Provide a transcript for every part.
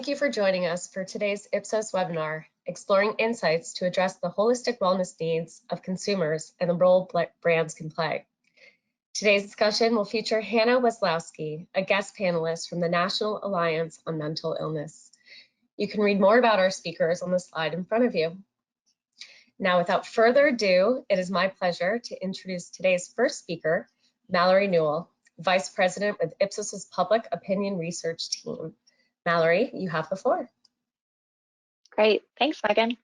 Thank you for joining us for today's Ipsos webinar, Exploring Insights to Address the Holistic Wellness Needs of Consumers and the Role Brands Can Play. Today's discussion will feature Hannah Weslowski, a guest panelist from the National Alliance on Mental Illness. You can read more about our speakers on the slide in front of you. Now, without further ado, it is my pleasure to introduce today's first speaker, Mallory Newell, Vice President with Ipsos's Public Opinion Research Team. Mallory, you have the floor. Great, thanks, Megan.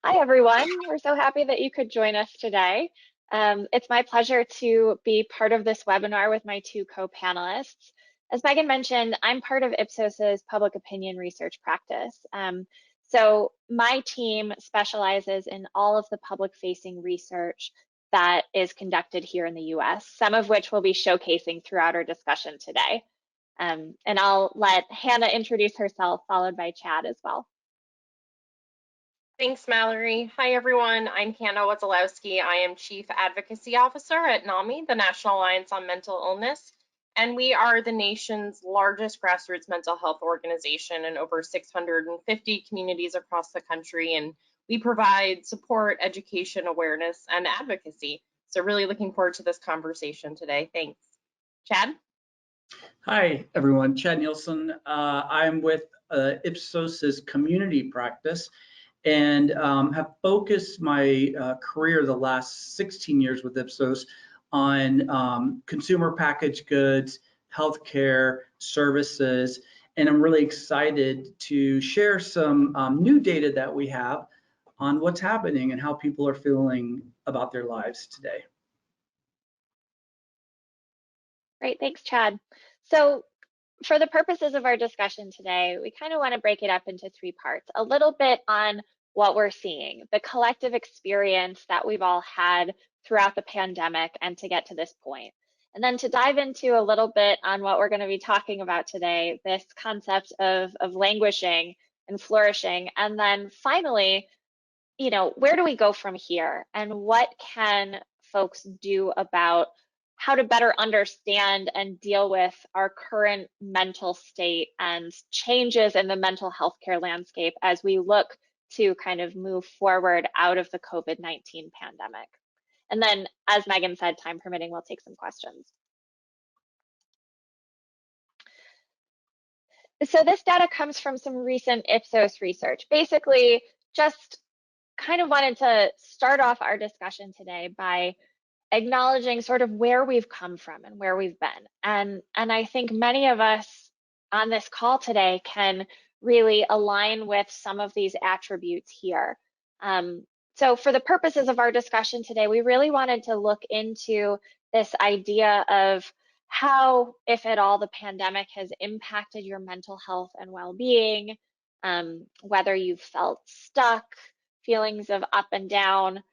Hi, everyone. We're so happy that you could join us today. It's my pleasure to be part of this webinar with my two co-panelists. As Megan mentioned, I'm part of Ipsos's Public Opinion Research practice. So my team specializes in all of the public-facing research that is conducted here in the US, some of which we'll be showcasing throughout our discussion today. And I'll let Hannah introduce herself, followed by Chad as well. Thanks, Mallory. Hi, everyone. I'm Hannah Weslowski. I am Chief Advocacy Officer at NAMI, the National Alliance on Mental Illness, and we are the nation's largest grassroots mental health organization in over 650 communities across the country, and we provide support, education, awareness, and advocacy. So really looking forward to this conversation today. Thanks. Chad? Hi, everyone. Chad Nielsen. I'm with Ipsos's community practice and have focused my career the last 16 years with Ipsos on consumer packaged goods, healthcare, services, and I'm really excited to share some new data that we have on what's happening and how people are feeling about their lives today. Great, thanks, Chad. So for the purposes of our discussion today, we kind of want to break it up into three parts. A little bit on what we're seeing, the collective experience that we've all had throughout the pandemic and to get to this point. And then to dive into a little bit on what we're going to be talking about today, this concept of languishing and flourishing. And then finally, where do we go from here? And what can folks do about how to better understand and deal with our current mental state and changes in the mental health care landscape as we look to kind of move forward out of the COVID-19 pandemic. And then, as Megan said, time permitting, we'll take some questions. So this data comes from some recent Ipsos research. Basically, just kind of wanted to start off our discussion today by acknowledging sort of where we've come from and where we've been. And I think many of us on this call today can really align with some of these attributes here. So for the purposes of our discussion today, we really wanted to look into this idea of how, if at all, the pandemic has impacted your mental health and well-being, whether you've felt stuck, feelings of up and down,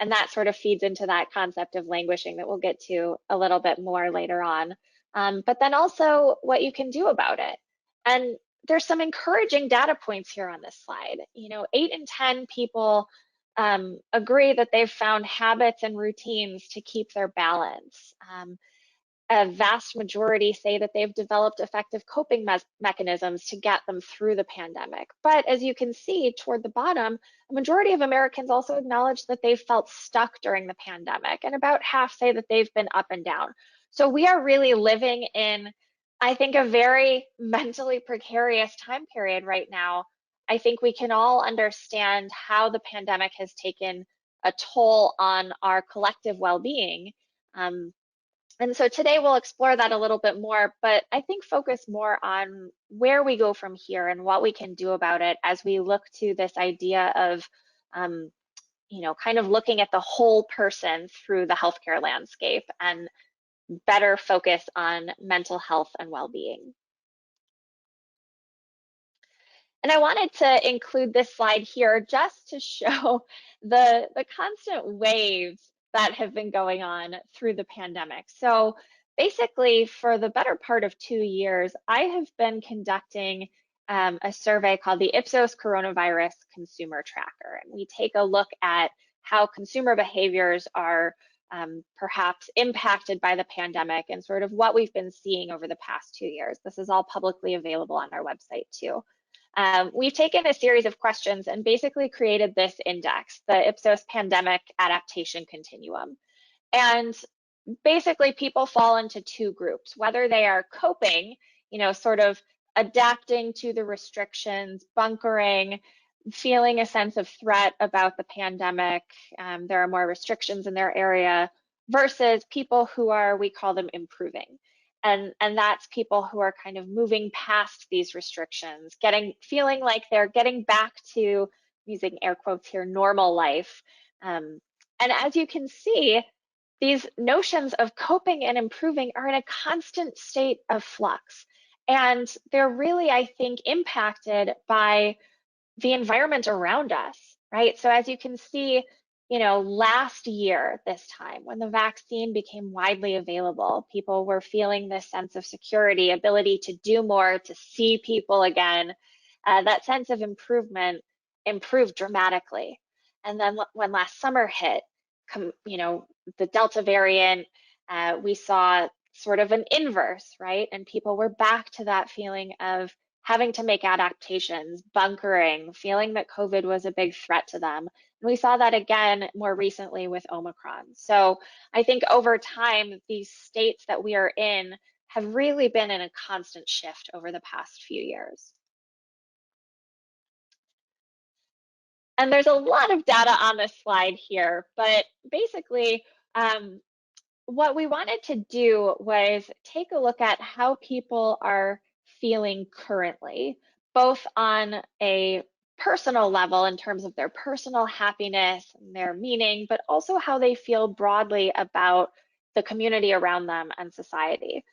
and that sort of feeds into that concept of languishing that we'll get to a little bit more later on. But then also what you can do about it. And there's some encouraging data points here on this slide. 8 in 10 people agree that they've found habits and routines to keep their balance. A vast majority say that they've developed effective coping mechanisms to get them through the pandemic. But as you can see toward the bottom, a majority of Americans also acknowledge that they've felt stuck during the pandemic, and about half say that they've been up and down. So we are really living in, I think, a very mentally precarious time period right now. I think we can all understand how the pandemic has taken a toll on our collective well-being. And so today we'll explore that a little bit more, but I think focus more on where we go from here and what we can do about it as we look to this idea of, kind of looking at the whole person through the healthcare landscape and better focus on mental health and well-being. And I wanted to include this slide here just to show the constant waves that have been going on through the pandemic. So basically, for the better part of 2 years, I have been conducting a survey called the Ipsos Coronavirus Consumer Tracker. And we take a look at how consumer behaviors are perhaps impacted by the pandemic and sort of what we've been seeing over the past 2 years. This is all publicly available on our website too. We've taken a series of questions and basically created this index, the Ipsos Pandemic Adaptation Continuum. And basically people fall into two groups, whether they are coping, sort of adapting to the restrictions, bunkering, feeling a sense of threat about the pandemic, there are more restrictions in their area, versus people who are, we call them improving. And that's people who are kind of moving past these restrictions, feeling like they're getting back to, using air quotes here, normal life. And as you can see, these notions of coping and improving are in a constant state of flux. And they're really, I think, impacted by the environment around us, right? So as you can see, last year, this time, when the vaccine became widely available, people were feeling this sense of security, ability to do more, to see people again. That sense of improvement improved dramatically. And then when last summer hit, the Delta variant, we saw sort of an inverse, right? And people were back to that feeling of having to make adaptations, bunkering, feeling that COVID was a big threat to them. And we saw that again more recently with Omicron. So I think over time, these states that we are in have really been in a constant shift over the past few years. And there's a lot of data on this slide here, but basically, what we wanted to do was take a look at how people are feeling currently, both on a personal level in terms of their personal happiness and their meaning, but also how they feel broadly about the community around them and society.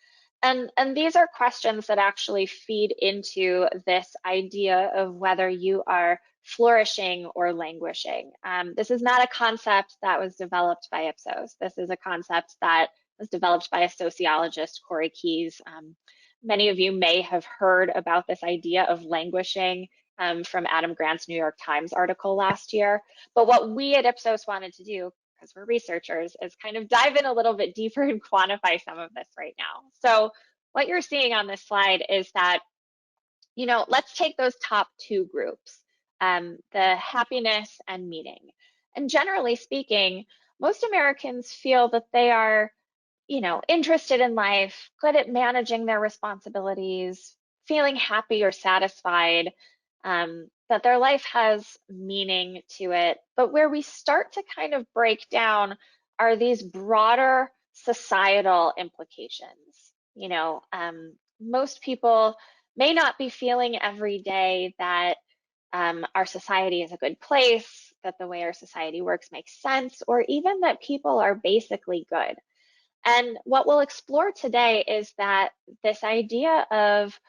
And these are questions that actually feed into this idea of whether you are flourishing or languishing. This is not a concept that was developed by Ipsos. This is a concept that was developed by a sociologist, Corey Keyes. Many of you may have heard about this idea of languishing from Adam Grant's New York Times article last year. But what we at Ipsos wanted to do, because we're researchers, is kind of dive in a little bit deeper and quantify some of this right now. So what you're seeing on this slide is that, let's take those top two groups, the happiness and meaning. And generally speaking, most Americans feel that they are, interested in life, good at managing their responsibilities, feeling happy or satisfied, that their life has meaning to it. But where we start to kind of break down are these broader societal implications. Most people may not be feeling every day that our society is a good place, that the way our society works makes sense, or even that people are basically good. And what we'll explore today is that this idea of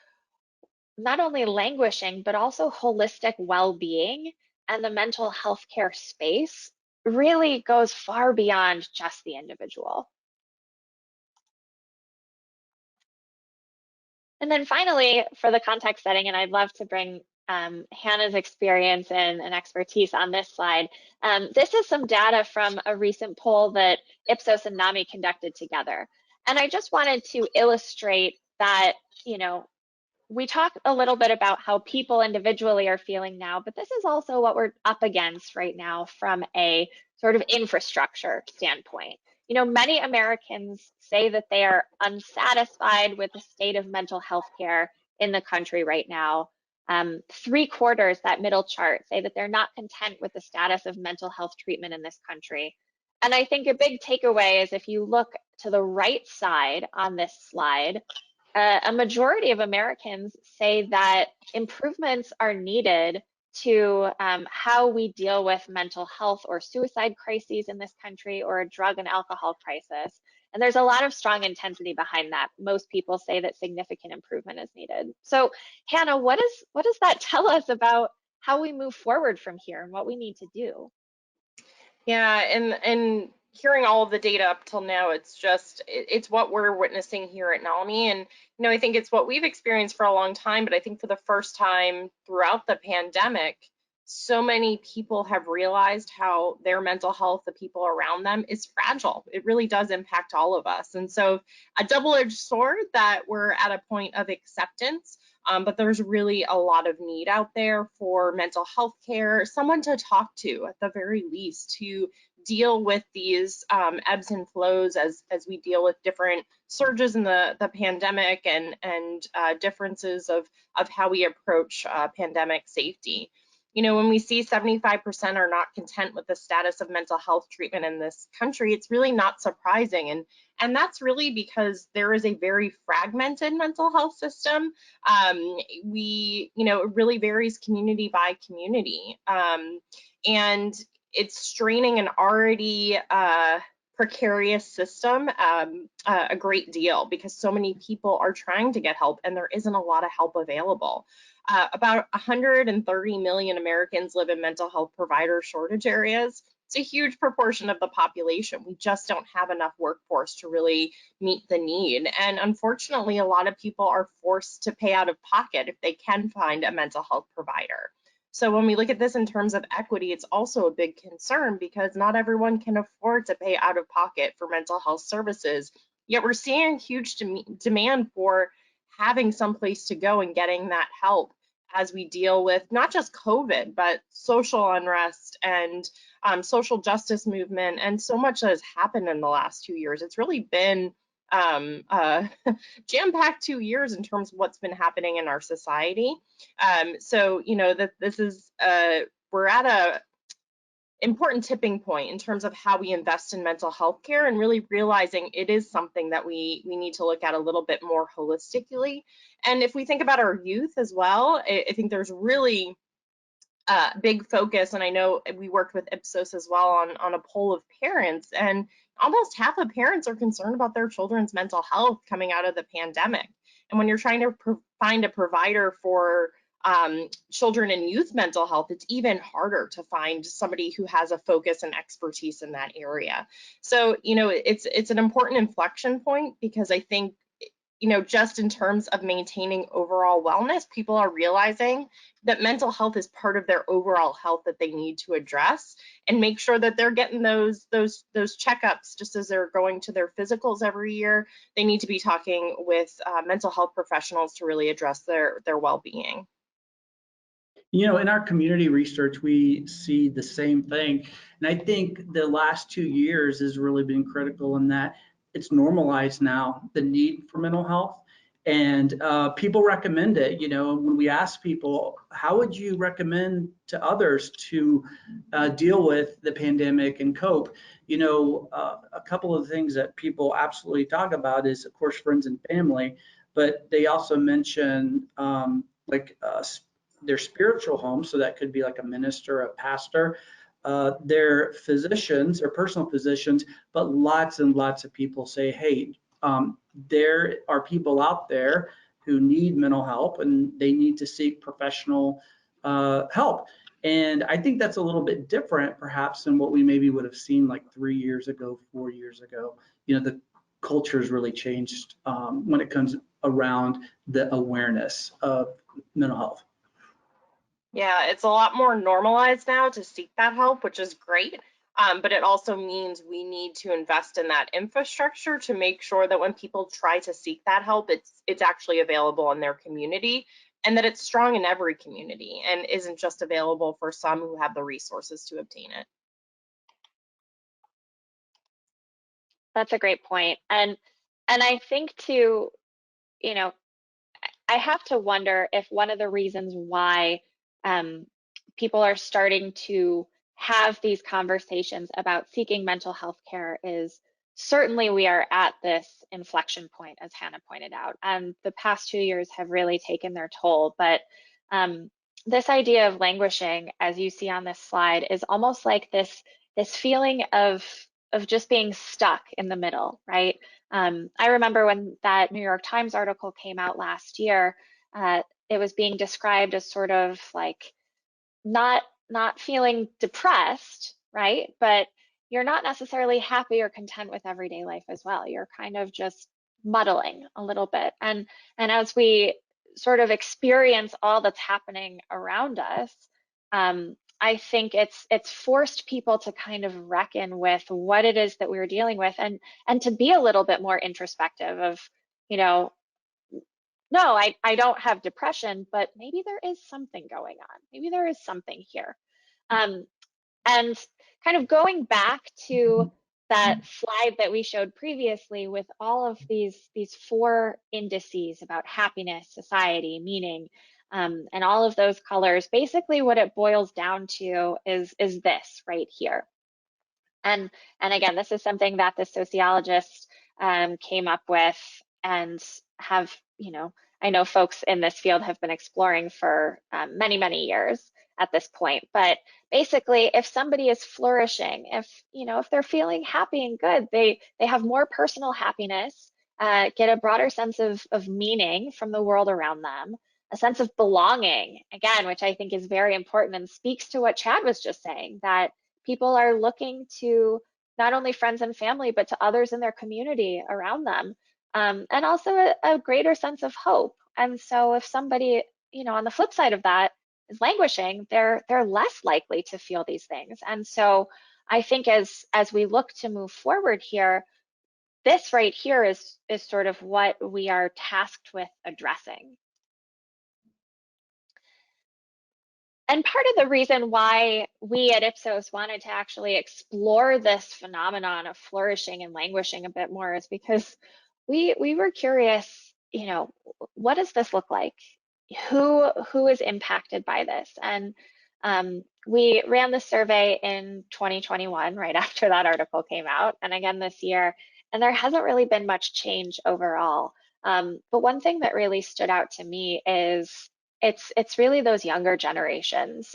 not only languishing, but also holistic well-being and the mental health care space really goes far beyond just the individual. And then finally, for the context setting, and I'd love to bring Hannah's experience and expertise on this slide. This is some data from a recent poll that Ipsos and NAMI conducted together. And I just wanted to illustrate that, we talk a little bit about how people individually are feeling now, but this is also what we're up against right now from a sort of infrastructure standpoint. Many Americans say that they are unsatisfied with the state of mental health care in the country right now. 3/4, that middle chart, say that they're not content with the status of mental health treatment in this country. And I think a big takeaway is if you look to the right side on this slide, a majority of Americans say that improvements are needed to how we deal with mental health or suicide crises in this country, or a drug and alcohol crisis. And there's a lot of strong intensity behind that. Most people say that significant improvement is needed. So Hannah, what does that tell us about how we move forward from here and what we need to do? Yeah, and hearing all of the data up till now, it's what we're witnessing here at NAMI. And I think it's what we've experienced for a long time, but I think for the first time throughout the pandemic, so many people have realized how their mental health, the people around them, is fragile. It really does impact all of us. And so a double-edged sword that we're at a point of acceptance, but there's really a lot of need out there for mental health care, someone to talk to at the very least, to deal with these ebbs and flows as we deal with different surges in the pandemic and differences of how we approach pandemic safety. You know, when we see 75% are not content with the status of mental health treatment in this country, it's really not surprising. And that's really because there is a very fragmented mental health system. You know, it really varies community by community. And it's straining an already precarious system a great deal, because so many people are trying to get help and there isn't a lot of help available. About 130 million Americans live in mental health provider shortage areas. It's a huge proportion of the population. We just don't have enough workforce to really meet the need. And unfortunately, a lot of people are forced to pay out of pocket if they can find a mental health provider. So when we look at this in terms of equity, it's also a big concern because not everyone can afford to pay out of pocket for mental health services. Yet we're seeing huge demand for having some place to go and getting that help as we deal with not just COVID, but social unrest and social justice movement, and so much that has happened in the last 2 years. It's really been jam-packed 2 years in terms of what's been happening in our society. So, you know, that this is, we're at a important tipping point in terms of how we invest in mental health care, and really realizing it is something that we need to look at a little bit more holistically. And if we think about our youth as well, I think there's really big focus, and I know we worked with Ipsos as well on a poll of parents, and almost half of parents are concerned about their children's mental health coming out of the pandemic. And when you're trying to find a provider for children and youth mental health, it's even harder to find somebody who has a focus and expertise in that area. So, you know, it's an important inflection point, because I think, you know, just in terms of maintaining overall wellness, people are realizing that mental health is part of their overall health that they need to address, and make sure that they're getting those checkups just as they're going to their physicals every year. They need to be talking with mental health professionals to really address their well-being. You know, in our community research, we see the same thing. And I think the last 2 years has really been critical in that it's normalized now, the need for mental health. And people recommend it. You know, when we ask people, how would you recommend to others to deal with the pandemic and cope? You know, a couple of things that people absolutely talk about is, of course, friends and family, but they also mention their spiritual home. So that could be like a minister, a pastor, their physicians or personal physicians, but lots and lots of people say, hey, there are people out there who need mental help and they need to seek professional help. And I think that's a little bit different perhaps than what we maybe would have seen like 3 years ago, 4 years ago. You know, the culture has really changed when it comes around the awareness of mental health. Yeah, it's a lot more normalized now to seek that help, which is great. But it also means we need to invest in that infrastructure to make sure that when people try to seek that help, it's actually available in their community, and that it's strong in every community and isn't just available for some who have the resources to obtain it. That's a great point. And I think too, you know, I have to wonder if one of the reasons why people are starting to have these conversations about seeking mental health care is certainly we are at this inflection point, as Hannah pointed out, and the past 2 years have really taken their toll. But this idea of languishing, as you see on this slide, is almost like this feeling of just being stuck in the middle, right? I remember when that New York Times article came out last year, it was being described as sort of like not feeling depressed, right? But you're not necessarily happy or content with everyday life as well. You're kind of just muddling a little bit. And as we sort of experience all that's happening around us, I think it's forced people to kind of reckon with what it is that we're dealing with, and to be a little bit more introspective of, you know, no, I don't have depression, but maybe there is something going on. Maybe there is something here. And kind of going back to that slide that we showed previously with all of these 4 indices about happiness, society, meaning, and all of those colors, basically what it boils down to is this right here. And again, this is something that the sociologists came up with and have, I know folks in this field have been exploring for many, many years at this point. But basically, if somebody is flourishing, if they're feeling happy and good, they have more personal happiness, get a broader sense of meaning from the world around them, a sense of belonging, again, which I think is very important and speaks to what Chad was just saying, that people are looking to not only friends and family, but to others in their community around them, and also a greater sense of hope. And so if somebody, on the flip side of that is languishing, they're less likely to feel these things. And so I think as we look to move forward here, this right here is sort of what we are tasked with addressing. And part of the reason why we at Ipsos wanted to actually explore this phenomenon of flourishing and languishing a bit more is because we were curious, what does this look like? Who is impacted by this? And we ran the survey in 2021, right after that article came out, and again this year, and there hasn't really been much change overall. But one thing that really stood out to me is it's really those younger generations,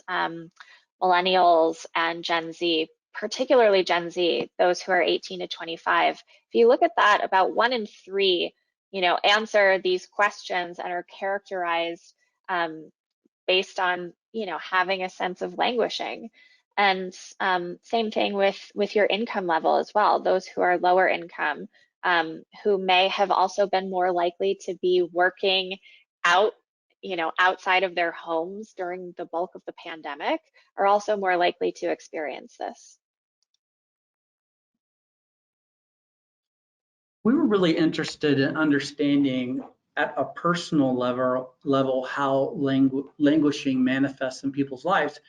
millennials and Gen Z, particularly Gen Z, those who are 18 to 25. If you look at that, about 1 in 3, answer these questions and are characterized based on, having a sense of languishing. And same thing with your income level as well. Those who are lower income, who may have also been more likely to be working outside of their homes during the bulk of the pandemic, are also more likely to experience this. We were really interested in understanding at a personal level how languishing manifests in people's lives.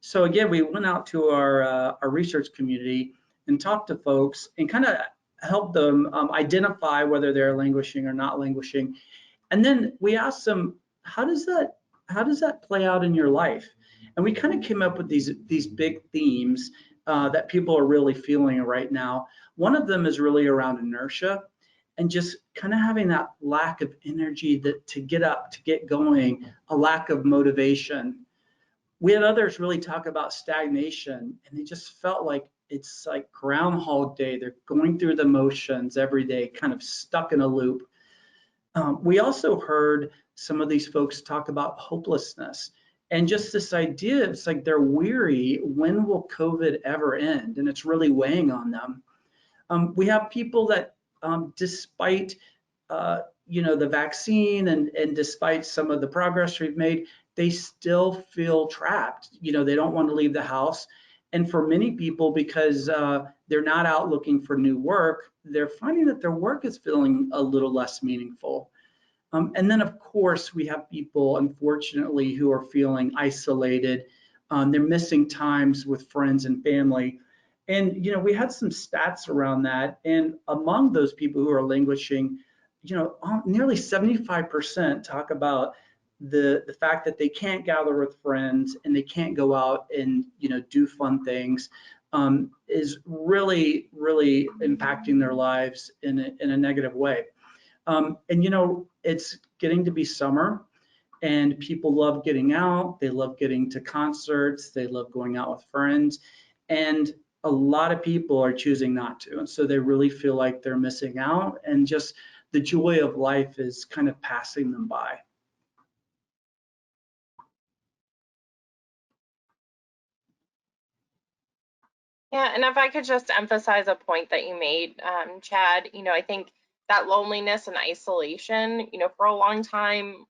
So again, we went out to our research community and talked to folks and kind of helped them identify whether they're languishing or not languishing. And then we asked them, how does that play out in your life? And we kind of came up with these big themes that people are really feeling right now. One of them is really around inertia and just kind of having that lack of energy to get up, to get going, a lack of motivation. We had others really talk about stagnation, and they just felt like it's like Groundhog Day. They're going through the motions every day, kind of stuck in a loop. We also heard some of these folks talk about hopelessness and just this idea, it's like they're weary, when will COVID ever end? And it's really weighing on them. We have people that despite the vaccine and despite some of the progress we've made, they still feel trapped. They don't want to leave the house. And for many people, because they're not out looking for new work, they're finding that their work is feeling a little less meaningful. And then, of course, we have people, unfortunately, who are feeling isolated. They're missing times with friends and family. And, we had some stats around that. And among those people who are languishing, nearly 75% talk about the fact that they can't gather with friends and they can't go out and, do fun things, is really, really impacting their lives in a negative way. And it's getting to be summer and people love getting out. They love getting to concerts. They love going out with friends. And a lot of people are choosing not to. And so they really feel like they're missing out, and just the joy of life is kind of passing them by. Yeah, and if I could just emphasize a point that you made, Chad, I think that loneliness and isolation, for a long time,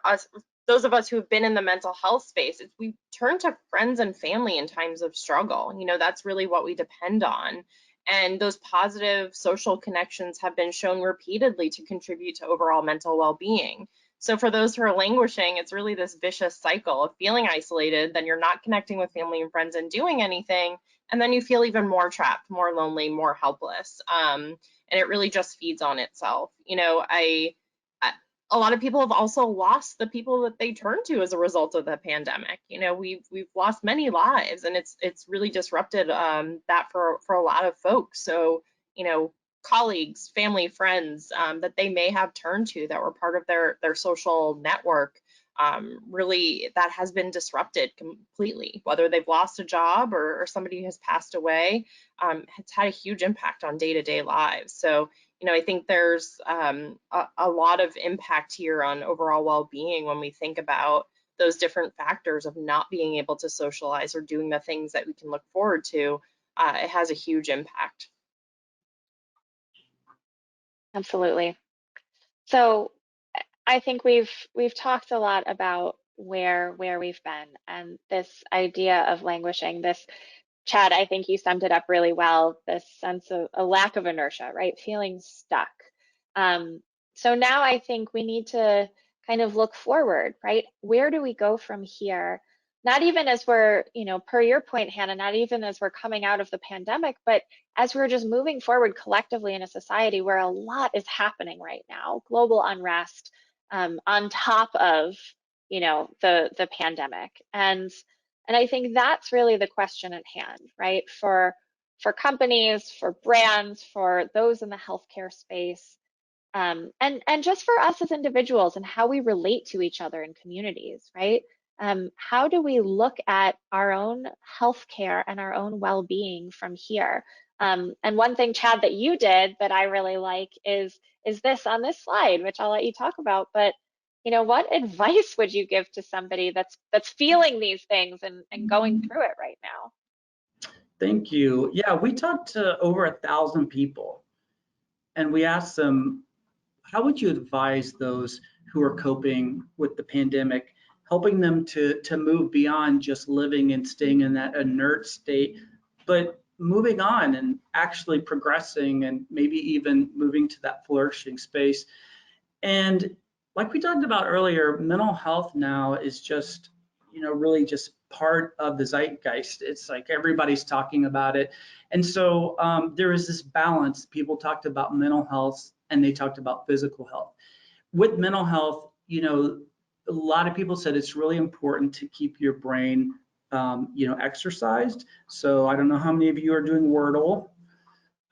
us those of us who have been in the mental health space, we turn to friends and family in times of struggle. That's really what we depend on. And those positive social connections have been shown repeatedly to contribute to overall mental well-being. So for those who are languishing, it's really this vicious cycle of feeling isolated, then you're not connecting with family and friends and doing anything, and then you feel even more trapped, more lonely, more helpless. And it really just feeds on itself. A lot of people have also lost the people that they turn to as a result of the pandemic. We've lost many lives, and it's really disrupted that for a lot of folks. So, colleagues, family, friends that they may have turned to that were part of their social network, really that has been disrupted completely. Whether they've lost a job or somebody has passed away, it's had a huge impact on day-to-day lives. So, I think there's a lot of impact here on overall well-being when we think about those different factors of not being able to socialize or doing the things that we can look forward to. It has a huge impact. Absolutely. So I think we've talked a lot about where we've been, and this idea of languishing, this, Chad, I think you summed it up really well, this sense of a lack of inertia, right? Feeling stuck. So now I think we need to kind of look forward, right? Where do we go from here? Not even as we're, per your point, Hannah, not even as we're coming out of the pandemic, but as we're just moving forward collectively in a society where a lot is happening right now, global unrest, on top of, the pandemic. And I think that's really the question at hand, right? For companies, for brands, for those in the healthcare space, and just for us as individuals and how we relate to each other in communities, right? How do we look at our own healthcare and our own well-being from here? And one thing, Chad, that you did that I really like is this on this slide, which I'll let you talk about. But what advice would you give to somebody that's feeling these things and going through it right now? Thank you. Yeah, we talked to over 1,000 people, and we asked them, how would you advise those who are coping with the pandemic, helping them to move beyond just living and staying in that inert state, but moving on and actually progressing and maybe even moving to that flourishing space? And like we talked about earlier, mental health now is just, really just part of the zeitgeist. It's like everybody's talking about it. And so there is this balance. People talked about mental health and they talked about physical health. With mental health, a lot of people said it's really important to keep your brain, exercised. So I don't know how many of you are doing Wordle.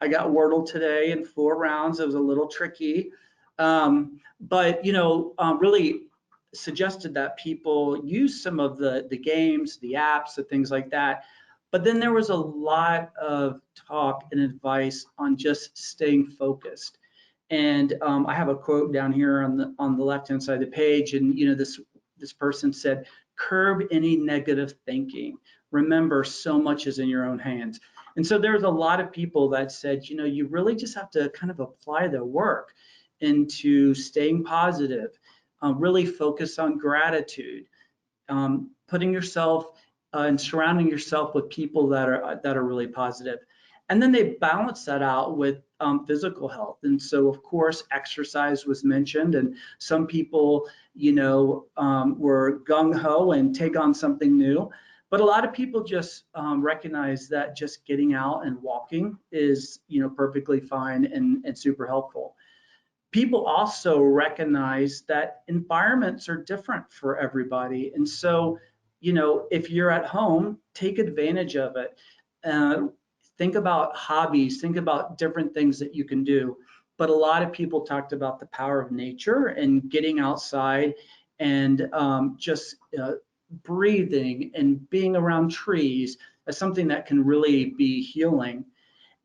I got Wordle today in 4 rounds. It was a little tricky. But really suggested that people use some of the games, the apps, the things like that. But then there was a lot of talk and advice on just staying focused. And I have a quote down here on the left-hand side of the page, and this person said, "Curb any negative thinking. Remember, so much is in your own hands." And so there's a lot of people that said, you really just have to kind of apply the work into staying positive, really focus on gratitude, putting yourself and surrounding yourself with people that are really positive. And then they balance that out with physical health. And so, of course, exercise was mentioned, and some people, were gung-ho and take on something new. But a lot of people just recognize that just getting out and walking is, perfectly fine and super helpful. People also recognize that environments are different for everybody. And so, if you're at home, take advantage of it. Think about hobbies, think about different things that you can do. But a lot of people talked about the power of nature and getting outside and just breathing and being around trees as something that can really be healing.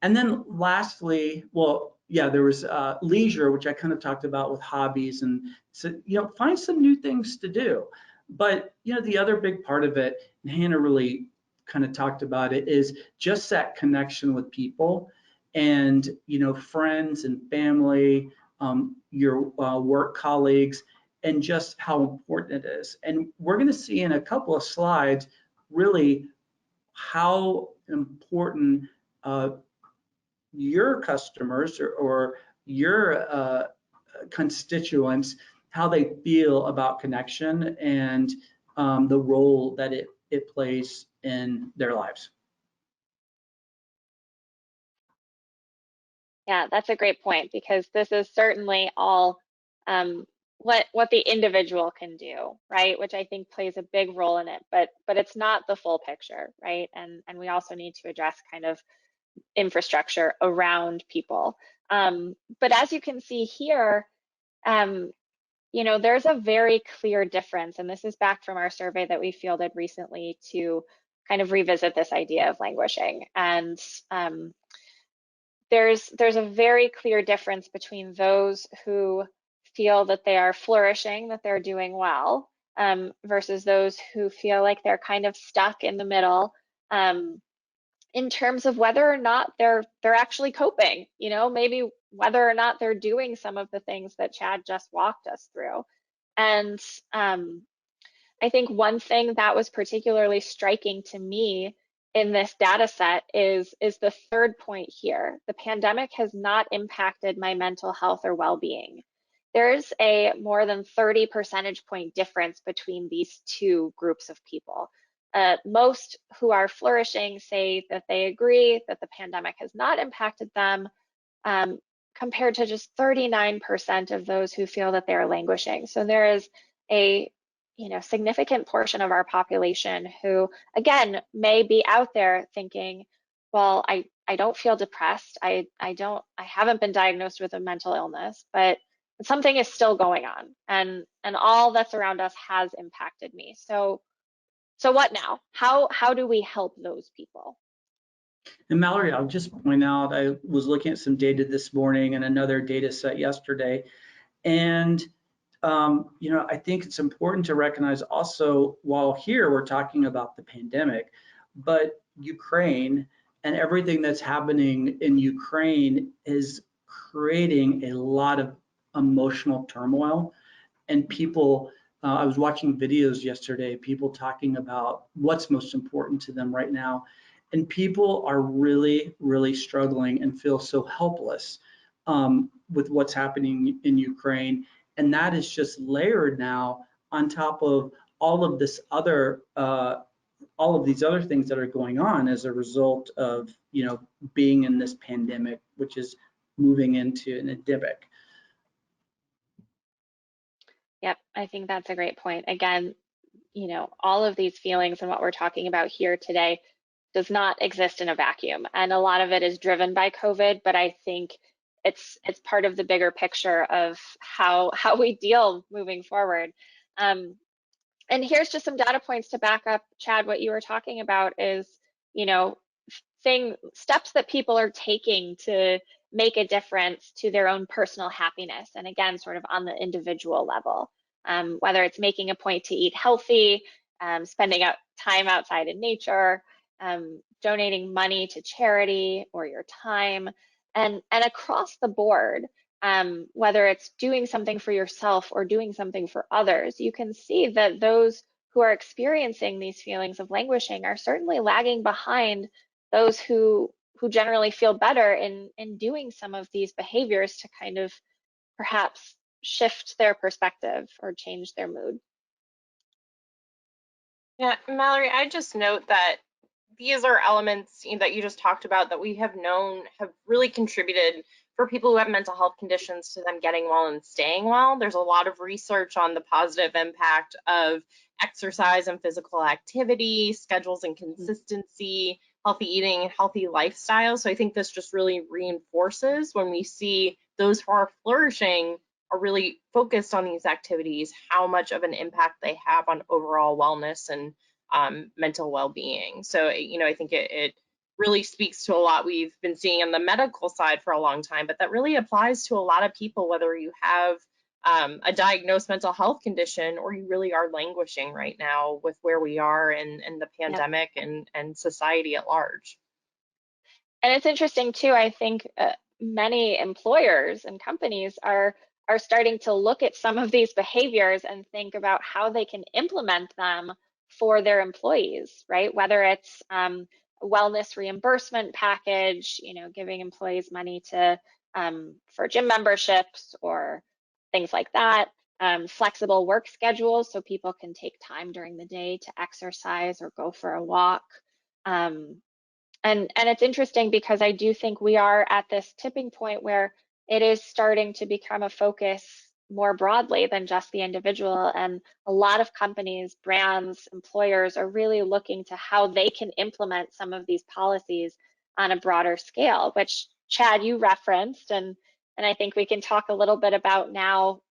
And then lastly, there was leisure, which I kind of talked about with hobbies, and so, find some new things to do. But, the other big part of it, and Hannah really kind of talked about it, is just that connection with people and, friends and family, your work colleagues, and just how important it is. And we're going to see in a couple of slides really how important your customers or your constituents, how they feel about connection and the role that it plays in their lives. Yeah, that's a great point, because this is certainly all what the individual can do, right? Which I think plays a big role in it, but it's not the full picture, right? And we also need to address kind of infrastructure around people. But as you can see here, you know, there's a very clear difference, and this is back from our survey that we fielded recently to kind of revisit this idea of languishing. And there's a very clear difference between those who feel that they are flourishing, that they're doing well, versus those who feel like they're kind of stuck in the middle, in terms of whether or not they're actually coping, you know, maybe whether or not they're doing some of the things that Chad just walked us through. And I think one thing that was particularly striking to me in this data set is the third point here. The pandemic has not impacted my mental health or well-being. There's a more than 30 percentage point difference between these two groups of people. Most who are flourishing say that they agree that the pandemic has not impacted them, compared to just 39% of those who feel that they are languishing. So there is a significant portion of our population who, again, may be out there thinking, well, I don't feel depressed. I haven't been diagnosed with a mental illness, but something is still going on, and all that's around us has impacted me. So what now? How do we help those people? And Mallory, I'll just point out, I was looking at some data this morning and another data set yesterday. And, I think it's important to recognize also, while here we're talking about the pandemic, but Ukraine and everything that's happening in Ukraine is creating a lot of emotional turmoil. And people, I was watching videos yesterday, people talking about what's most important to them right now. And people are really, really struggling and feel so helpless with what's happening in Ukraine. And that is just layered now on top of all of this other, all of these other things that are going on as a result of, being in this pandemic, which is moving into an endemic. Yep, I think that's a great point. Again, all of these feelings and what we're talking about here today does not exist in a vacuum. And a lot of it is driven by COVID, but I think it's part of the bigger picture of how we deal moving forward. And here's just some data points to back up, Chad, what you were talking about is, steps that people are taking to make a difference to their own personal happiness. And again, sort of on the individual level, whether it's making a point to eat healthy, spending time outside in nature, donating money to charity or your time, and across the board, whether it's doing something for yourself or doing something for others, you can see that those who are experiencing these feelings of languishing are certainly lagging behind those who generally feel better in doing some of these behaviors to kind of perhaps shift their perspective or change their mood. Yeah, Mallory, I just note that these are elements that you just talked about that we have known have really contributed for people who have mental health conditions to them getting well and staying well. There's a lot of research on the positive impact of exercise and physical activity, schedules and consistency, healthy eating, and healthy lifestyle. So I think this just really reinforces when we see those who are flourishing are really focused on these activities, how much of an impact they have on overall wellness and mental well-being. So, I think it really speaks to a lot we've been seeing on the medical side for a long time, but that really applies to a lot of people, whether you have a diagnosed mental health condition or you really are languishing right now with where we are in the pandemic. Yep. and society at large. And it's interesting too, I think many employers and companies are are starting to look at some of these behaviors and think about how they can implement them for their employees, right? Whether it's a wellness reimbursement package, giving employees money to for gym memberships or things like that. Flexible work schedules so people can take time during the day to exercise or go for a walk. And it's interesting because I do think we are at this tipping point where it is starting to become a focus more broadly than just the individual. And a lot of companies, brands, employers are really looking to how they can implement some of these policies on a broader scale, which Chad, you referenced, and I think we can talk a little bit about now,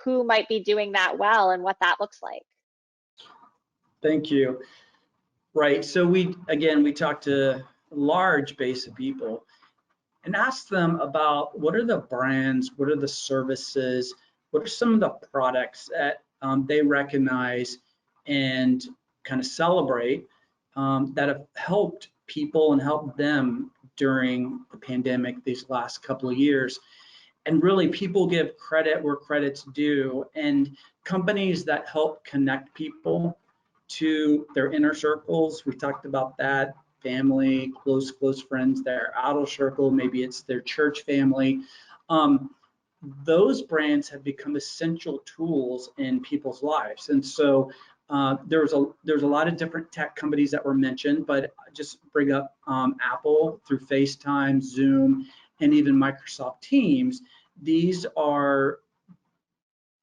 who might be doing that well and what that looks like. Thank you. Right. So we talked to a large base of people and asked them about what are the brands, what are the services, what are some of the products that they recognize and kind of celebrate that have helped people and helped them during the pandemic these last couple of years. And really, people give credit where credit's due, and companies that help connect people to their inner circles, we talked about that, family, close friends, their outer circle, maybe it's their church family. Those brands have become essential tools in people's lives. And so there's a lot of different tech companies that were mentioned, but just bring up Apple through FaceTime, Zoom, and even Microsoft Teams. These are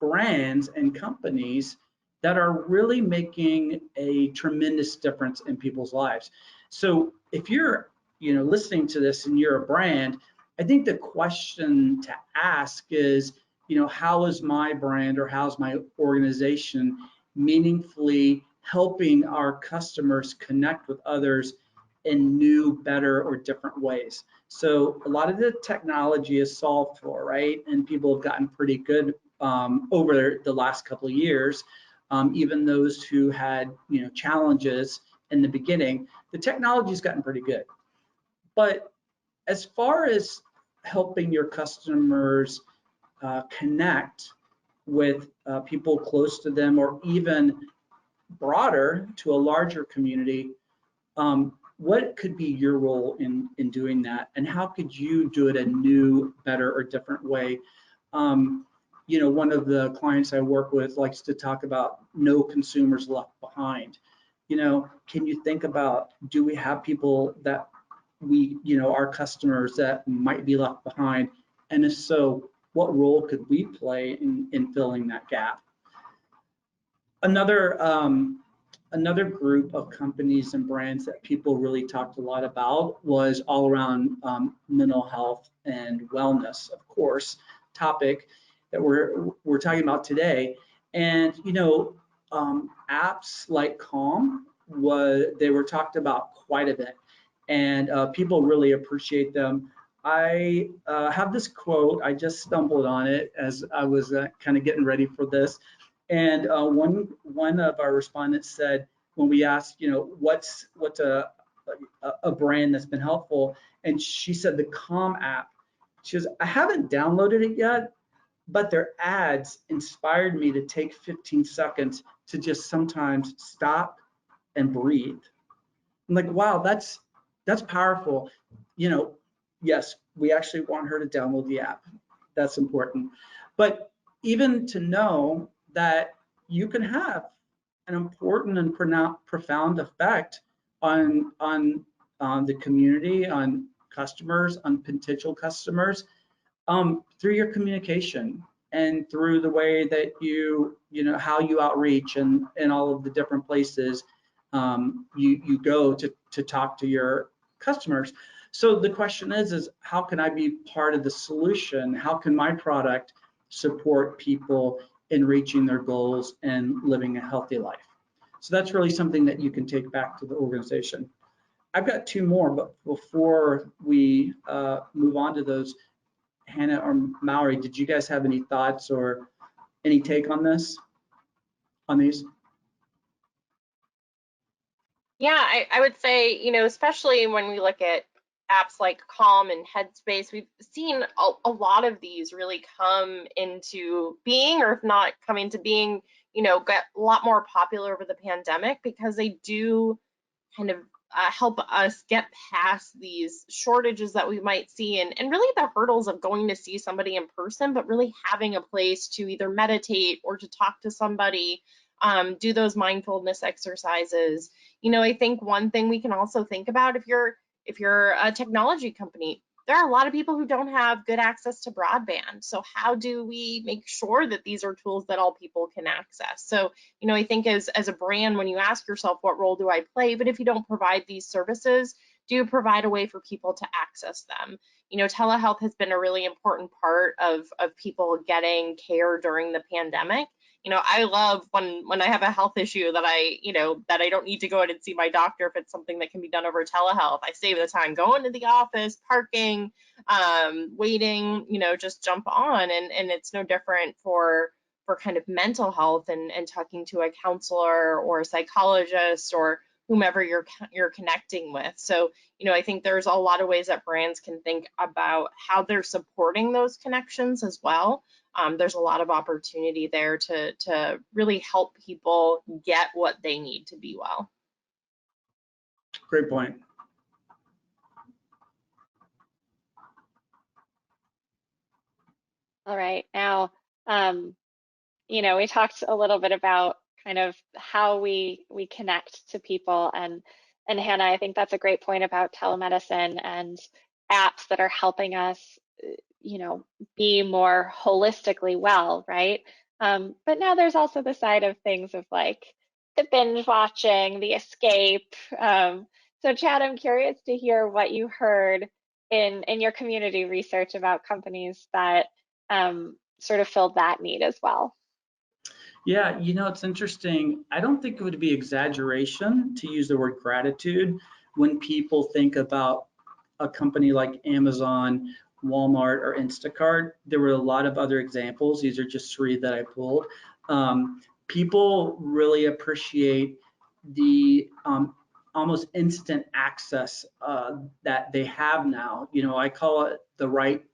brands and companies that are really making a tremendous difference in people's lives. So if you're, listening to this and you're a brand, I think the question to ask is, how is my brand or how's my organization meaningfully helping our customers connect with others in new, better, or different ways? So a lot of the technology is solved for, right? And people have gotten pretty good over the last couple of years. Even those who had, challenges in the beginning, the technology's gotten pretty good. But as far as helping your customers connect with people close to them, or even broader to a larger community, what could be your role in doing that, and how could you do it a new, better, or different way? One of the clients I work with likes to talk about no consumers left behind. Can you think about, do we have people that we, our customers that might be left behind? And if so, what role could we play in filling that gap? Another group of companies and brands that people really talked a lot about was all around mental health and wellness, of course, topic that we're talking about today. And apps like Calm, they were talked about quite a bit, and people really appreciate them. I have this quote, I just stumbled on it as I was kind of getting ready for this. And one of our respondents said, when we asked, what's a brand that's been helpful, and she said the Calm app. She goes, I haven't downloaded it yet, but their ads inspired me to take 15 seconds to just sometimes stop and breathe. I'm like, wow, that's powerful. Yes, we actually want her to download the app. That's important. But even to know that you can have an important and profound effect on the community, on customers, on potential customers, through your communication and through the way that how you outreach and all of the different places you go to talk to your customers. So the question is how can I be part of the solution? How can my product support people in reaching their goals and living a healthy life? So that's really something that you can take back to the organization. I've got two more, but before we move on to those, Hannah or Mallory, did you guys have any thoughts or any take on these? Yeah, I would say, especially when we look at apps like Calm and Headspace, we've seen a lot of these really come into being, or if not come into being, get a lot more popular over the pandemic, because they do kind of help us get past these shortages that we might see, and really the hurdles of going to see somebody in person, but really having a place to either meditate or to talk to somebody, do those mindfulness exercises. I think one thing we can also think about, if you're a technology company, there are a lot of people who don't have good access to broadband. So how do we make sure that these are tools that all people can access? So, I think as a brand, when you ask yourself, what role do I play? But if you don't provide these services, do you provide a way for people to access them? Telehealth has been a really important part of people getting care during the pandemic. I love when I have a health issue that I don't need to go in and see my doctor, if it's something that can be done over telehealth. I save the time going to the office, parking, waiting, just jump on. And it's no different for kind of mental health and talking to a counselor or a psychologist or whomever you're connecting with. So, I think there's a lot of ways that brands can think about how they're supporting those connections as well. There's a lot of opportunity there to really help people get what they need to be well. Great point. All right. Now, we talked a little bit about kind of how we connect to people, and Hannah, I think that's a great point about telemedicine and apps that are helping us, be more holistically well, right? But now there's also the side of things of like the binge watching, the escape. So Chad, I'm curious to hear what you heard in your community research about companies that sort of filled that need as well. Yeah, it's interesting. I don't think it would be exaggeration to use the word gratitude when people think about a company like Amazon, Walmart, or Instacart. There were a lot of other examples. These are just 3 that I pulled. People really appreciate the almost instant access that they have now. I call it their right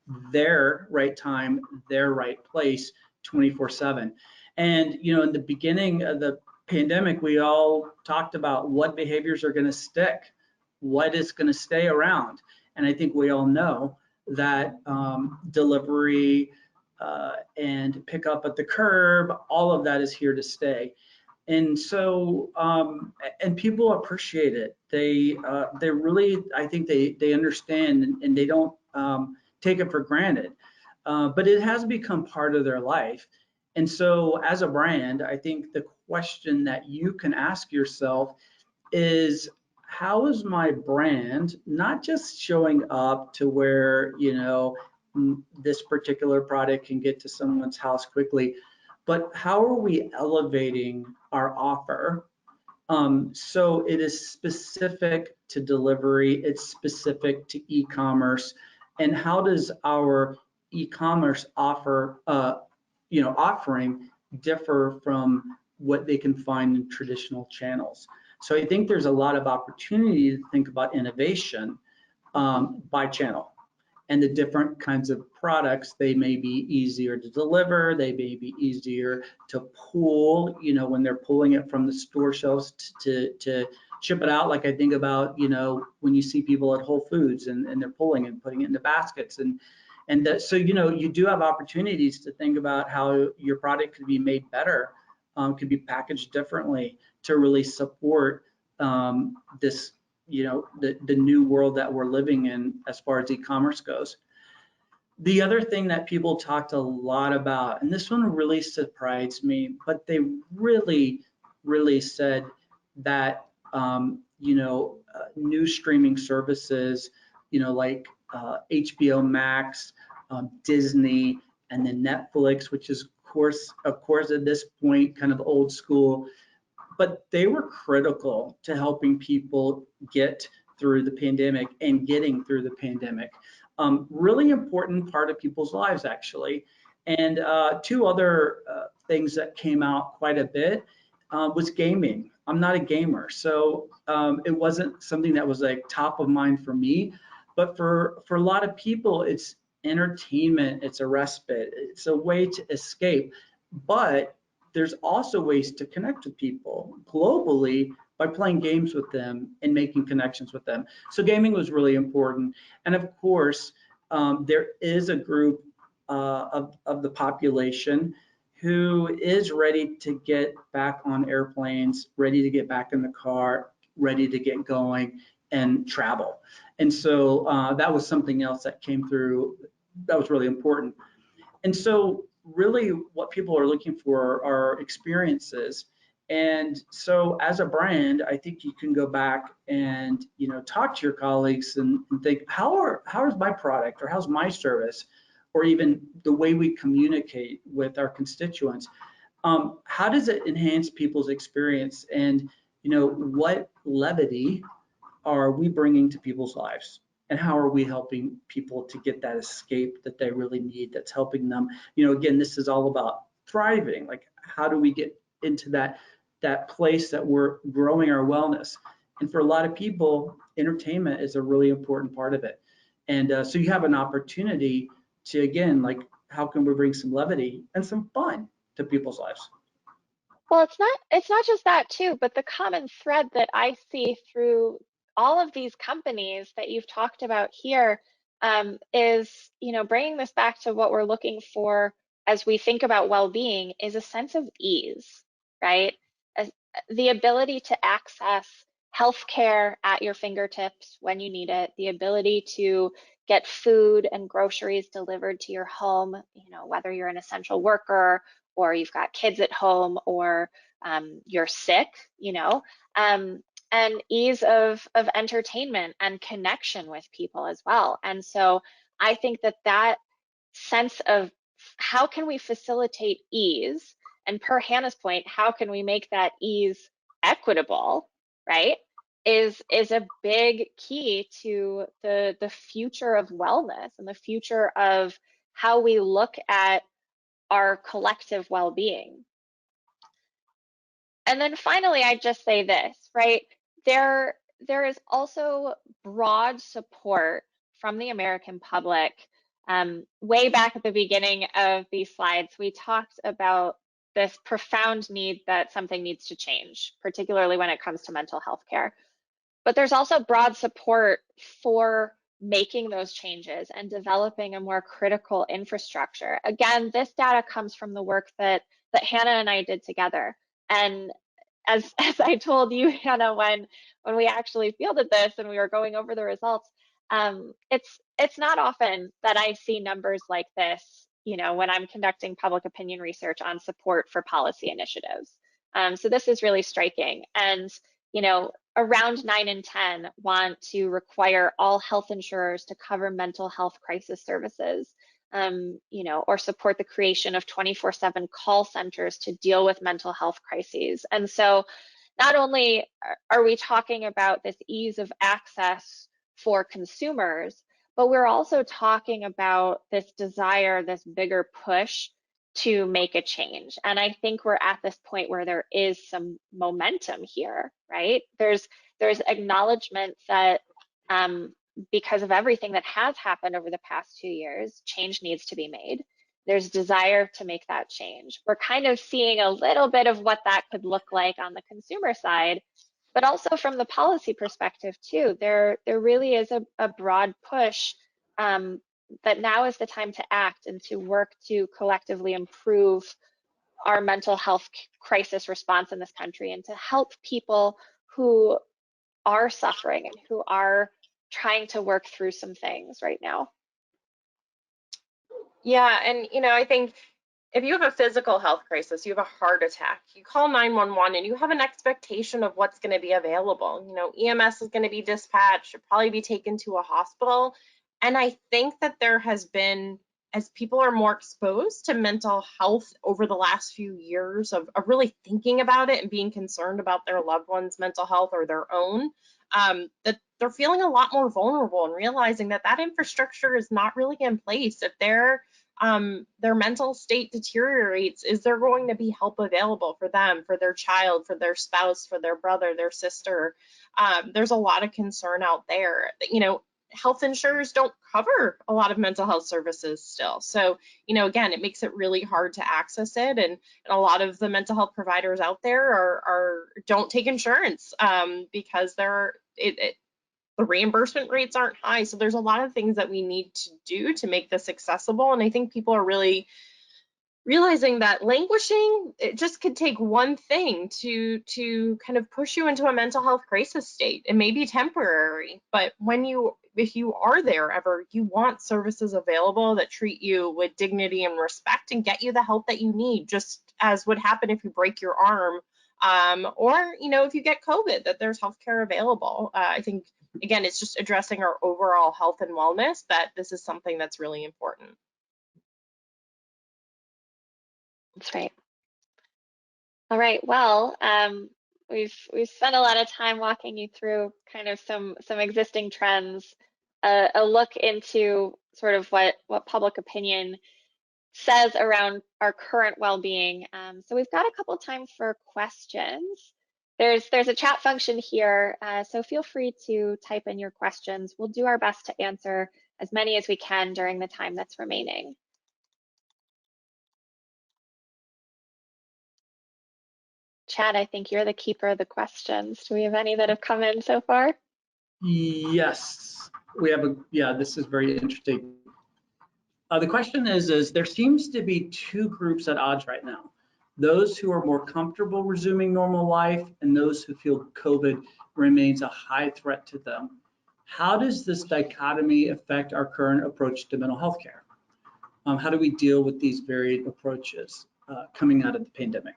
time, their right place, 24/7. And in the beginning of the pandemic, we all talked about what behaviors are going to stick, what is going to stay around. And I think we all know that delivery and pick up at the curb, all of that is here to stay. And so, and people appreciate it. They really, I think they understand, and they don't take it for granted. But it has become part of their life. And so as a brand, I think the question that you can ask yourself is, how is my brand not just showing up to where, this particular product can get to someone's house quickly, but how are we elevating our offer? So it is specific to delivery, it's specific to e-commerce, and how does our e-commerce offering differ from what they can find in traditional channels? So I think there's a lot of opportunity to think about innovation by channel and the different kinds of products. They may be easier to deliver, they may be easier to pull, when they're pulling it from the store shelves to ship it out. Like I think about, when you see people at Whole Foods and they're pulling and putting it into baskets, so you do have opportunities to think about how your product could be made better, could be packaged differently to really support this, the new world that we're living in as far as e-commerce goes. The other thing that people talked a lot about, and this one really surprised me, but they really said that new streaming services, like HBO Max, Disney, and then Netflix, which is of course at this point kind of old school, but they were critical to helping people get through the pandemic and getting through the pandemic. Really important part of people's lives, actually. And 2 other things that came out quite a bit was gaming. I'm not a gamer, so it wasn't something that was like top of mind for me. But for a lot of people, it's entertainment, it's a respite, it's a way to escape. But there's also ways to connect with people globally by playing games with them and making connections with them. So gaming was really important. And of course, there is a group of the population who is ready to get back on airplanes, ready to get back in the car, ready to get going and travel. And so that was something else that came through that was really important. And so really what people are looking for are experiences. And so as a brand, I think you can go back and talk to your colleagues and think, how is my product, or how's my service, or even the way we communicate with our constituents, how does it enhance people's experience? And what levity are we bringing to people's lives? And how are we helping people to get that escape that they really need, that's helping them? Again, this is all about thriving. Like, how do we get into that place that we're growing our wellness? And for a lot of people, entertainment is a really important part of it. And so you have an opportunity to, again, like, how can we bring some levity and some fun to people's lives? Well, it's not just that too, but the common thread that I see through all of these companies that you've talked about here is, bringing this back to what we're looking for as we think about well-being is a sense of ease, right? As, the ability to access healthcare at your fingertips when you need it, the ability to get food and groceries delivered to your home, whether you're an essential worker or you've got kids at home, or you're sick, and ease of entertainment and connection with people as well. And so I think that sense of how can we facilitate ease, and per Hannah's point, how can we make that ease equitable, right? Is a big key to the future of wellness and the future of how we look at our collective well-being. And then finally, I'd just say this, right? There is also broad support from the American public. Way back at the beginning of these slides, we talked about this profound need that something needs to change, particularly when it comes to mental health care. But there's also broad support for making those changes and developing a more critical infrastructure. Again, this data comes from the work that Hannah and I did together. And as I told you, Hannah, when we actually fielded this and we were going over the results, it's not often that I see numbers like this, when I'm conducting public opinion research on support for policy initiatives. So this is really striking. And around 9 in 10 want to require all health insurers to cover mental health crisis services, or support the creation of 24/7 call centers to deal with mental health crises. And so not only are we talking about this ease of access for consumers, but we're also talking about this desire, this bigger push to make a change. And I think we're at this point where there is some momentum here, right? There's acknowledgement that because of everything that has happened over the past 2 years, change needs to be made. There's desire to make that change. We're kind of seeing a little bit of what that could look like on the consumer side, but also from the policy perspective too. There really is a broad push that now is the time to act and to work to collectively improve our mental health crisis response in this country, and to help people who are suffering and who are trying to work through some things right now. Yeah, and I think if you have a physical health crisis, you have a heart attack, you call 911 and you have an expectation of what's going to be available. EMS is going to be dispatched, should probably be taken to a hospital. And I think that there has been, as people are more exposed to mental health over the last few years of really thinking about it and being concerned about their loved ones' mental health or their own, that they're feeling a lot more vulnerable and realizing that infrastructure is not really in place. If their mental state deteriorates, is there going to be help available for them, for their child, for their spouse, for their brother, their sister? There's a lot of concern out there, health insurers don't cover a lot of mental health services still. So, again, it makes it really hard to access it. And a lot of the mental health providers out there don't take insurance because the reimbursement rates aren't high. So there's a lot of things that we need to do to make this accessible. And I think people are really realizing that languishing, it just could take one thing to kind of push you into a mental health crisis state. It may be temporary, but if you are there ever, you want services available that treat you with dignity and respect and get you the help that you need, just as would happen if you break your arm, or if you get COVID, that there's healthcare available. I think, again, it's just addressing our overall health and wellness, that this is something that's really important. That's right. All right. Well, we've spent a lot of time walking you through kind of some existing trends, a look into sort of what public opinion says around our current well-being. So we've got a couple time for questions. There's a chat function here, so feel free to type in your questions. We'll do our best to answer as many as we can during the time that's remaining. Chad, I think you're the keeper of the questions. Do we have any that have come in so far? Yes, we have this is very interesting. The question is there seems to be two groups at odds right now. Those who are more comfortable resuming normal life and those who feel COVID remains a high threat to them. How does this dichotomy affect our current approach to mental health care? How do we deal with these varied approaches coming out of the pandemic?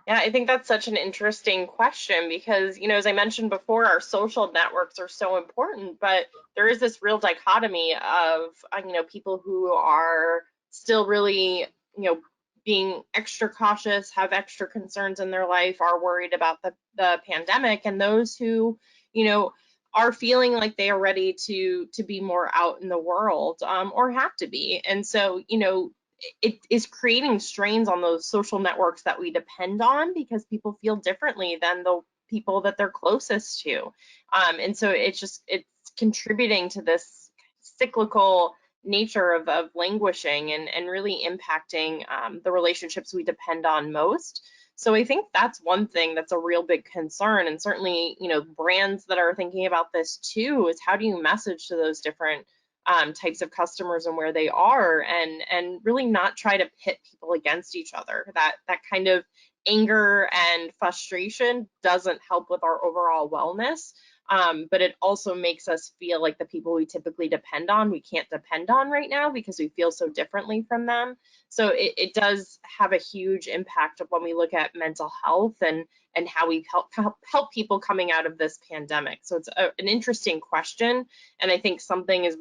Yeah, I think that's such an interesting question because, as I mentioned before, our social networks are so important, but there is this real dichotomy of, people who are still really, being extra cautious, have extra concerns in their life, are worried about the pandemic, and those who, are feeling like they are ready to be more out in the world, or have to be. And so, it is creating strains on those social networks that we depend on because people feel differently than the people that they're closest to. And so it's contributing to this cyclical nature of languishing and really impacting the relationships we depend on most. So I think that's one thing that's a real big concern. And certainly, brands that are thinking about this too, is how do you message to those different types of customers and where they are, and really not try to pit people against each other. That kind of anger and frustration doesn't help with our overall wellness, but it also makes us feel like the people we typically depend on, we can't depend on right now because we feel so differently from them. So it does have a huge impact when we look at mental health and how we help people coming out of this pandemic. So it's an interesting question, and I think something is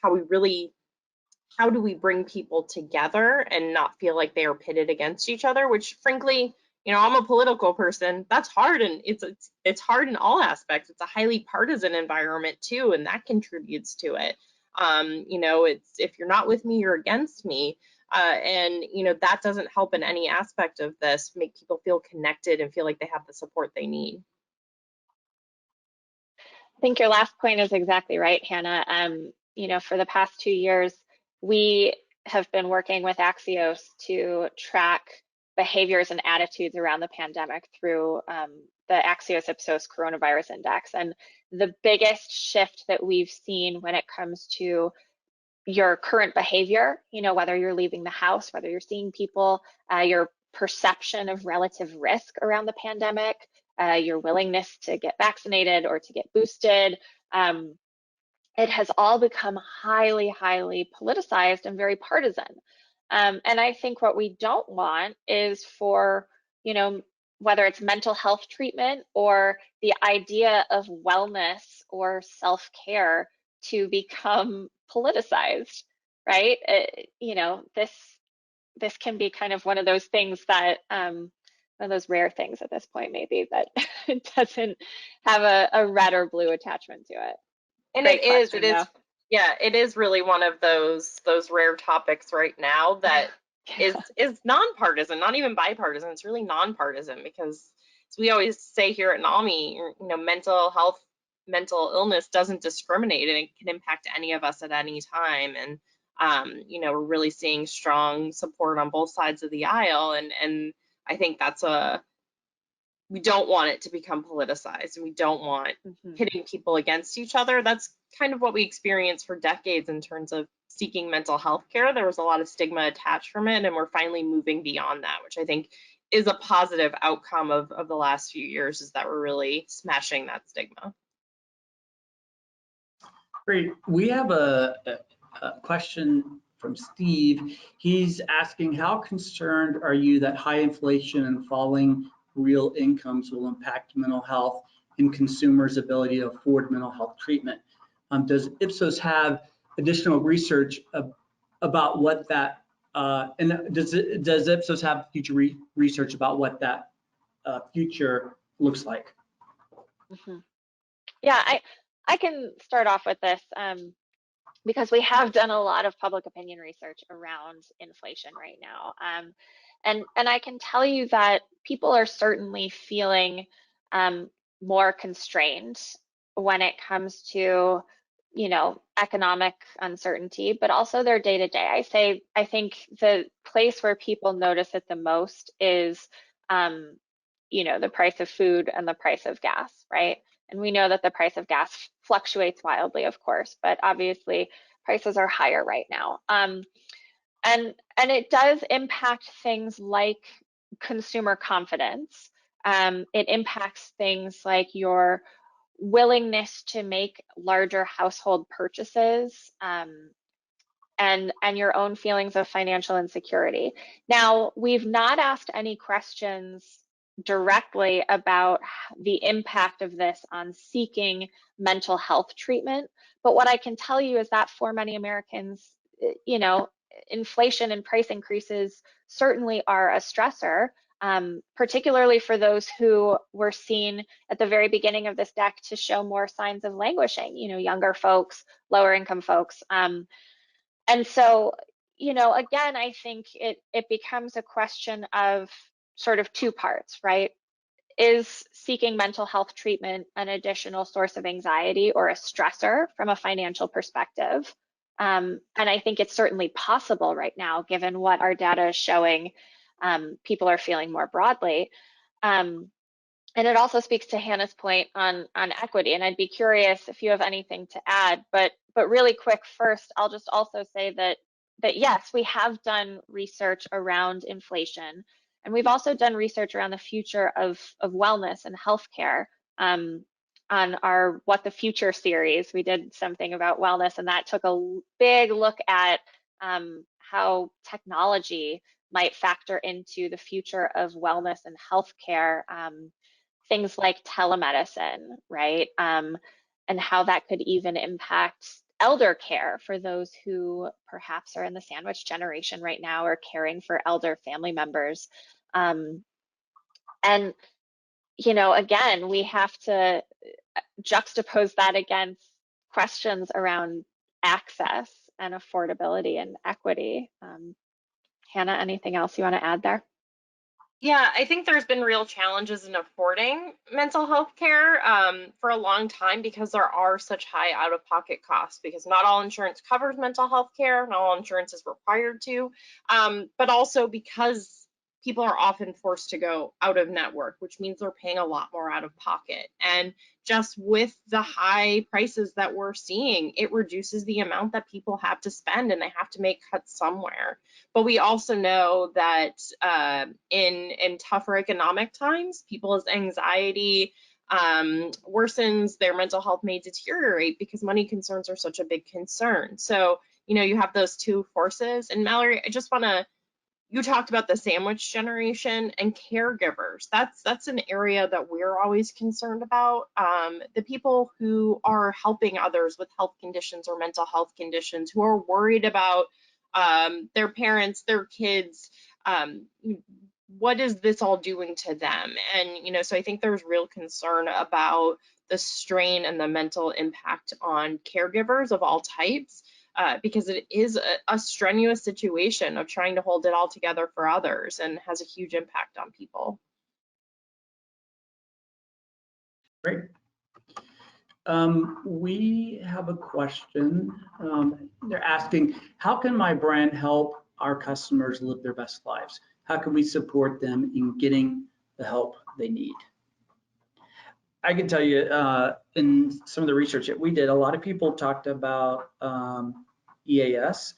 how do we bring people together and not feel like they are pitted against each other, which frankly, I'm a political person. That's hard, and it's hard in all aspects. It's a highly partisan environment too, and that contributes to it. It's if you're not with me, you're against me. And that doesn't help in any aspect of this, make people feel connected and feel like they have the support they need. I think your last point is exactly right, Hannah. For the past 2 years, we have been working with Axios to track behaviors and attitudes around the pandemic through the Axios Ipsos Coronavirus Index. And the biggest shift that we've seen when it comes to your current behavior, whether you're leaving the house, whether you're seeing people, your perception of relative risk around the pandemic, your willingness to get vaccinated or to get boosted, it has all become highly, highly politicized and very partisan. And I think what we don't want is for, whether it's mental health treatment or the idea of wellness or self-care to become politicized, right? This can be kind of one of those things that, one of those rare things at this point, maybe, that it doesn't have a red or blue attachment to it. And Great question, yeah, it is really one of those rare topics right now that is nonpartisan, not even bipartisan. It's really nonpartisan because, as we always say here at NAMI, mental health mental illness doesn't discriminate, and it can impact any of us at any time. And we're really seeing strong support on both sides of the aisle, and I think we don't want it to become politicized, and we don't want pitting people against each other. That's kind of what we experienced for decades in terms of seeking mental health care. There was a lot of stigma attached from it, and we're finally moving beyond that, which I think is a positive outcome of the last few years, is that we're really smashing that stigma. Great. We have a question from Steve. He's asking, how concerned are you that high inflation and falling real incomes will impact mental health and consumers' ability to afford mental health treatment? Does Ipsos have additional research about what that, and does Ipsos have future research about what that future looks like? Yeah, I can start off with this because we have done a lot of public opinion research around inflation right now. And I can tell you that people are certainly feeling more constrained when it comes to, economic uncertainty, but also their day-to-day. I think the place where people notice it the most is, the price of food and the price of gas, right? And we know that the price of gas fluctuates wildly, of course, but obviously prices are higher right now. And it does impact things like consumer confidence. It impacts things like your willingness to make larger household purchases, and your own feelings of financial insecurity. Now, we've not asked any questions directly about the impact of this on seeking mental health treatment, but what I can tell you is that for many Americans, inflation and price increases certainly are a stressor, particularly for those who were seen at the very beginning of this deck to show more signs of languishing, younger folks, lower income folks. And so, again, I think it becomes a question of sort of two parts, right? Is seeking mental health treatment an additional source of anxiety or a stressor from a financial perspective? And I think it's certainly possible right now, given what our data is showing, people are feeling more broadly. And it also speaks to Hannah's point on equity, and I'd be curious if you have anything to add. But really quick, first, I'll just also say that yes, we have done research around inflation, and we've also done research around the future of wellness and healthcare. On our What the Future series, we did something about wellness, and that took a big look at how technology might factor into the future of wellness and healthcare. Things like telemedicine, right? And how that could even impact elder care for those who perhaps are in the sandwich generation right now or caring for elder family members. And, again, we have to juxtapose that against questions around access and affordability and equity. Hannah, anything else you want to add there? Yeah, I think there's been real challenges in affording mental health care for a long time, because there are such high out-of-pocket costs, because not all insurance covers mental health care, not all insurance is required to, but also because people are often forced to go out of network, which means they're paying a lot more out of pocket. And just with the high prices that we're seeing, it reduces the amount that people have to spend, and they have to make cuts somewhere. But we also know that in tougher economic times, people's anxiety worsens, their mental health may deteriorate because money concerns are such a big concern. So, you have those two forces. And Mallory, you talked about the sandwich generation and caregivers. That's an area that we're always concerned about. The people who are helping others with health conditions or mental health conditions, who are worried about their parents, their kids, what is this all doing to them? And, so I think there's real concern about the strain and the mental impact on caregivers of all types, because it is a strenuous situation of trying to hold it all together for others, and has a huge impact on people. Great. We have a question. They're asking, how can my brand help our customers live their best lives? How can we support them in getting the help they need? I can tell you in some of the research that we did, a lot of people talked about EAS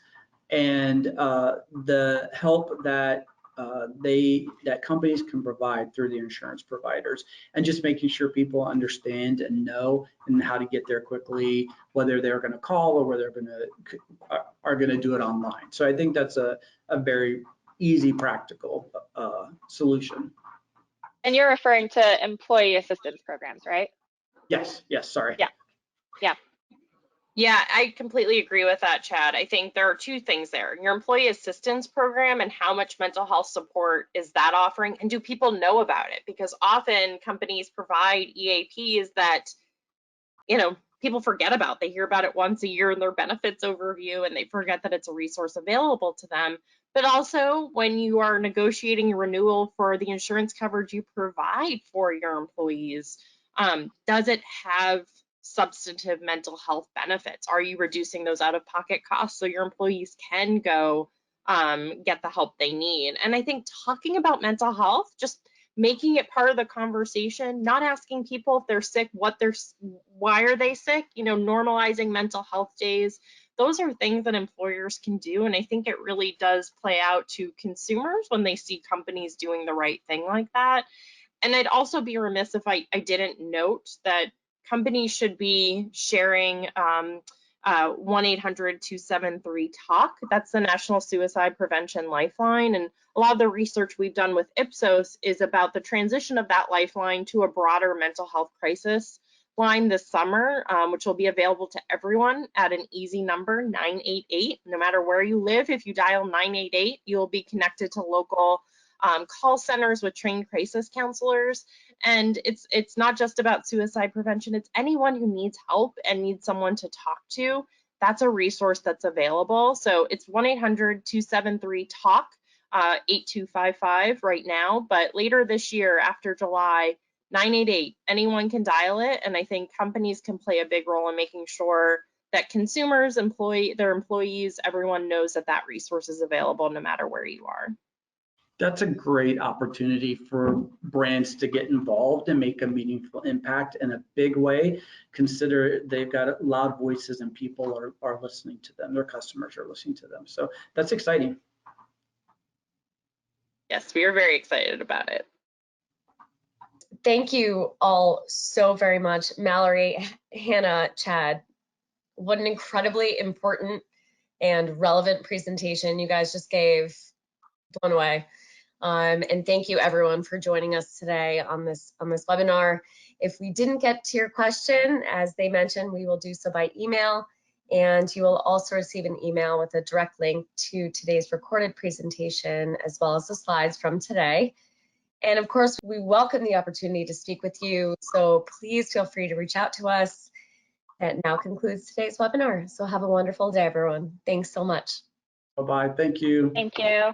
and the help that that companies can provide through the insurance providers, and just making sure people understand and know and how to get there quickly, whether they're going to call or whether they're going to do it online. So I think that's a very easy, practical solution. And you're referring to employee assistance programs, right? Yes, sorry. Yeah. Yeah, I completely agree with that, Chad. I think there are two things there. Your employee assistance program, and how much mental health support is that offering, and do people know about it? Because often companies provide EAPs that, people forget about. They hear about it once a year in their benefits overview, and they forget that it's a resource available to them. But also, when you are negotiating a renewal for the insurance coverage you provide for your employees, does it have substantive mental health benefits? Are you reducing those out-of-pocket costs so your employees can go get the help they need? And I think talking about mental health, just making it part of the conversation, not asking people if they're sick, why are they sick, normalizing mental health days. Those are things that employers can do. And I think it really does play out to consumers when they see companies doing the right thing like that. And I'd also be remiss if I didn't note that companies should be sharing 1-800-273-TALK. That's the National Suicide Prevention Lifeline. And a lot of the research we've done with Ipsos is about the transition of that lifeline to a broader mental health crisis line this summer, which will be available to everyone at an easy number, 988. No matter where you live, if you dial 988, you'll be connected to local call centers with trained crisis counselors. And it's not just about suicide prevention, it's anyone who needs help and needs someone to talk to. That's a resource that's available. So it's 1-800-273-TALK, 8255 right now, but later this year, after July, 988, anyone can dial it. And I think companies can play a big role in making sure that consumers, their employees, everyone knows that that resource is available no matter where you are. That's a great opportunity for brands to get involved and make a meaningful impact in a big way. Consider they've got loud voices and people are listening to them. Their customers are listening to them. So that's exciting. Yes, we are very excited about it. Thank you all so very much. Mallory, Hannah, Chad, what an incredibly important and relevant presentation you guys just gave. Blown away. And thank you everyone for joining us today on this webinar. If we didn't get to your question, as they mentioned, we will do so by email, and you will also receive an email with a direct link to today's recorded presentation as well as the slides from today. And of course, we welcome the opportunity to speak with you, so please feel free to reach out to us. That now concludes today's webinar. So have a wonderful day, everyone. Thanks so much. Bye-bye. Thank you. Thank you.